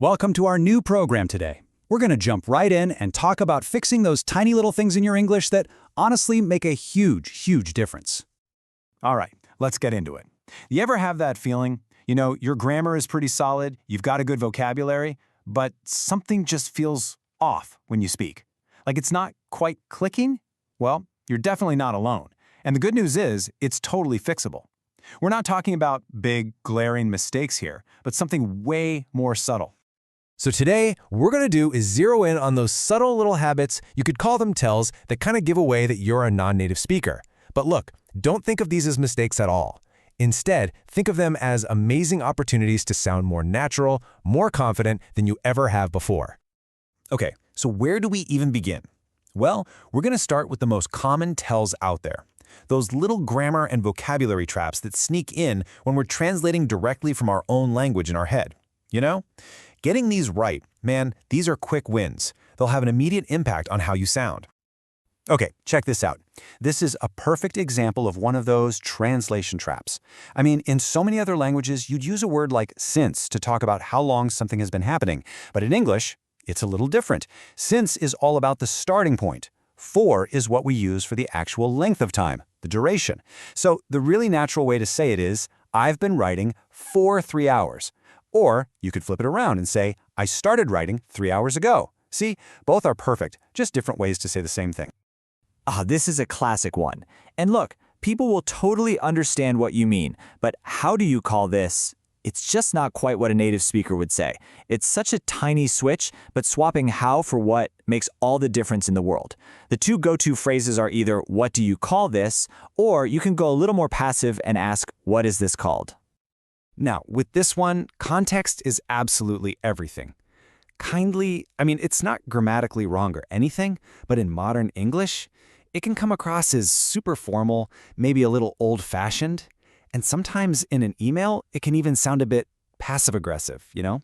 Welcome to our new program today. We're going to jump right in and talk about fixing those tiny little things in your English that honestly make a huge difference. All right, let's get into it. You ever have that feeling? You know, your grammar is pretty solid, you've got a good vocabulary, but something just feels off when you speak. Like it's not quite clicking? Well, you're definitely not alone. And the good news is, it's totally fixable. We're not talking about big, glaring mistakes here, but something way more subtle. So today, what we're going to do is zero in on those subtle little habits, you could call them tells, that kind of give away that you're a non-native speaker. But look, don't think of these as mistakes at all. Instead, think of them as amazing opportunities to sound more natural, more confident than you ever have before. Okay, so where do we even begin? Well, we're going to start with the most common tells out there. Those little grammar and vocabulary traps that sneak in when we're translating directly from our own language in our head. You know? Getting these right, man, these are quick wins. They'll have an immediate impact on how you sound. Okay, check this out. This is a perfect example of one of those translation traps. I mean, in so many other languages, you'd use a word like since to talk about how long something has been happening. But in English, it's a little different. Since is all about the starting point. For is what we use for the actual length of time, the duration. So the really natural way to say it is, I've been writing for 3 hours. Or you could flip it around and say, I started writing 3 hours ago. See, both are perfect, just different ways to say the same thing. This is a classic one. And look, people will totally understand what you mean, but how do you call this? It's just not quite what a native speaker would say. It's such a tiny switch, but swapping how for what makes all the difference in the world. The two go-to phrases are either, what do you call this? Or you can go a little more passive and ask, what is this called? Now, with this one, context is absolutely everything. It's not grammatically wrong or anything, but in modern English, it can come across as super formal, maybe a little old-fashioned, and sometimes in an email, it can even sound a bit passive-aggressive, you know?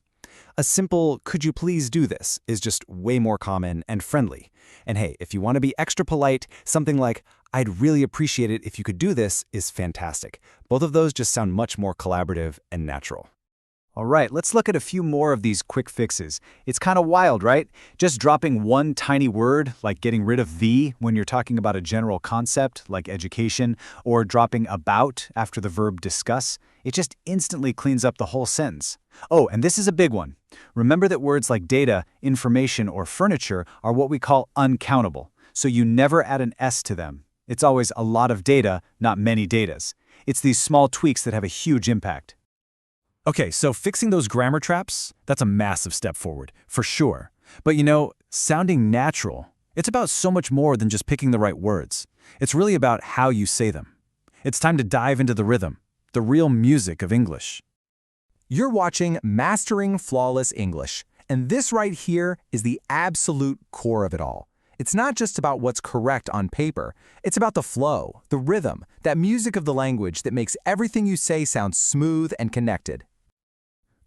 A simple, could you please do this, is just way more common and friendly. And hey, if you want to be extra polite, something like, I'd really appreciate it if you could do this is fantastic. Both of those just sound much more collaborative and natural. All right, let's look at a few more of these quick fixes. It's kind of wild, right? Just dropping one tiny word, like getting rid of the when you're talking about a general concept, like education, or dropping about after the verb discuss, it just instantly cleans up the whole sentence. Oh, and this is a big one. Remember that words like data, information, or furniture are what we call uncountable, so you never add an S to them. It's always a lot of data, not many datas. It's these small tweaks that have a huge impact. Okay, so fixing those grammar traps, that's a massive step forward, for sure. But you know, sounding natural, it's about so much more than just picking the right words. It's really about how you say them. It's time to dive into the rhythm, the real music of English. You're watching Mastering Flawless English, and this right here is the absolute core of it all. It's not just about what's correct on paper. It's about the flow, the rhythm, that music of the language that makes everything you say sound smooth and connected.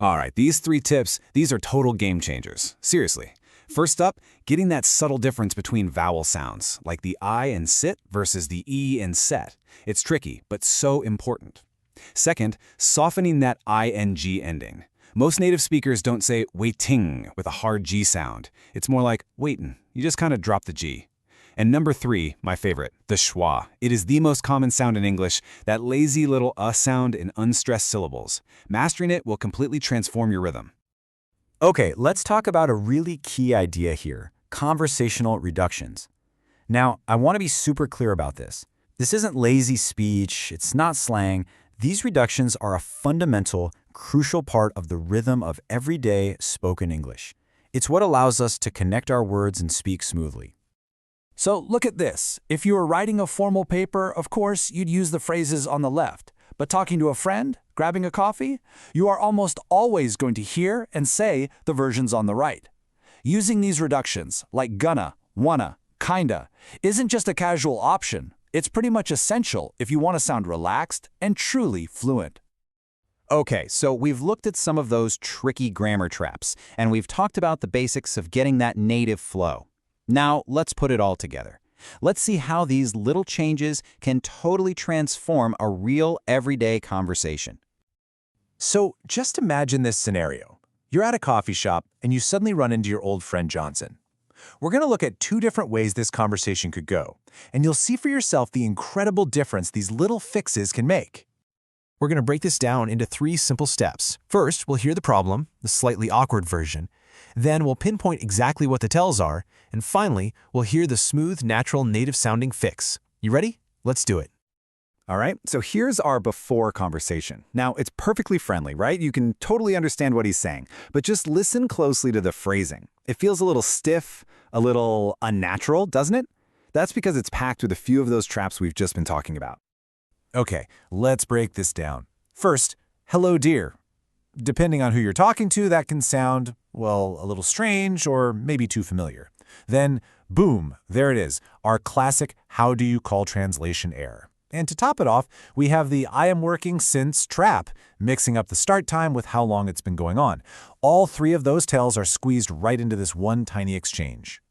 All right, these 3 tips, these are total game changers. Seriously. First up, getting that subtle difference between vowel sounds, like the I in sit versus the E in set. It's tricky, but so important. Second, softening that ing ending. Most native speakers don't say waiting with a hard G sound. It's more like waitin'. You just kind of drop the G. And number 3, my favorite, the schwa. It is the most common sound in English, that lazy little sound in unstressed syllables. Mastering it will completely transform your rhythm. Okay, let's talk about a really key idea here, conversational reductions. Now, I want to be super clear about this. This isn't lazy speech, it's not slang. These reductions are a fundamental, crucial part of the rhythm of everyday spoken English. It's what allows us to connect our words and speak smoothly. So look at this. If you were writing a formal paper, of course, you'd use the phrases on the left. But talking to a friend, grabbing a coffee, you are almost always going to hear and say the versions on the right. Using these reductions, like gonna, wanna, kinda, isn't just a casual option. It's pretty much essential if you want to sound relaxed and truly fluent. Okay, so we've looked at some of those tricky grammar traps, and we've talked about the basics of getting that native flow. Now, let's put it all together. Let's see how these little changes can totally transform a real everyday conversation. So just imagine this scenario. You're at a coffee shop and you suddenly run into your old friend Johnson. We're going to look at 2 different ways this conversation could go, and you'll see for yourself the incredible difference these little fixes can make. We're going to break this down into 3 simple steps. First, we'll hear the problem, the slightly awkward version. Then we'll pinpoint exactly what the tells are. And finally, we'll hear the smooth, natural, native-sounding fix. You ready? Let's do it. All right, so here's our before conversation. Now, it's perfectly friendly, right? You can totally understand what he's saying, but just listen closely to the phrasing. It feels a little stiff, a little unnatural, doesn't it? That's because it's packed with a few of those traps we've just been talking about. Okay, let's break this down. First, hello dear. Depending on who you're talking to, that can sound, well, a little strange or maybe too familiar. Then, boom, there it is, our classic how do you call translation error. And to top it off, we have the I am working since trap, mixing up the start time with how long it's been going on. All 3 of those tells are squeezed right into this one tiny exchange.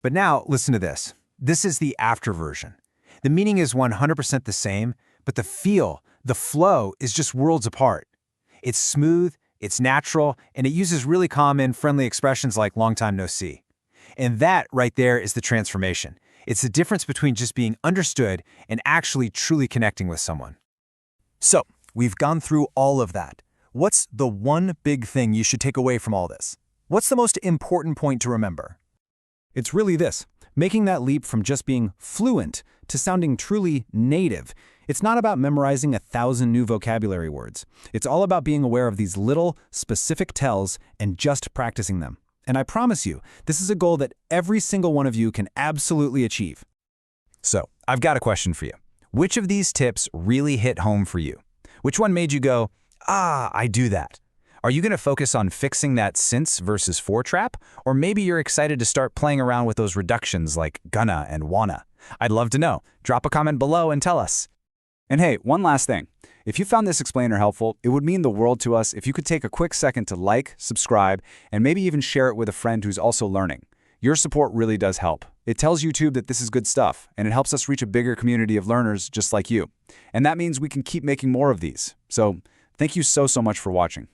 But now, listen to this. This is the after version. The meaning is 100% the same, but the feel, the flow is just worlds apart. It's smooth, it's natural, and it uses really common, friendly expressions like long time no see. And that right there is the transformation. It's the difference between just being understood and actually truly connecting with someone. So, we've gone through all of that. What's the one big thing you should take away from all this? What's the most important point to remember? It's really this, making that leap from just being fluent to sounding truly native. It's not about memorizing 1,000 new vocabulary words. It's all about being aware of these little, specific tells and just practicing them. And I promise you, this is a goal that every single one of you can absolutely achieve. So, I've got a question for you. Which of these tips really hit home for you? Which one made you go, I do that? Are you going to focus on fixing that since versus for trap? Or maybe you're excited to start playing around with those reductions like gonna and wanna? I'd love to know. Drop a comment below and tell us. And hey, one last thing. If you found this explainer helpful, it would mean the world to us if you could take a quick second to like, subscribe, and maybe even share it with a friend who's also learning. Your support really does help. It tells YouTube that this is good stuff, and it helps us reach a bigger community of learners just like you. And that means we can keep making more of these. So thank you so much for watching.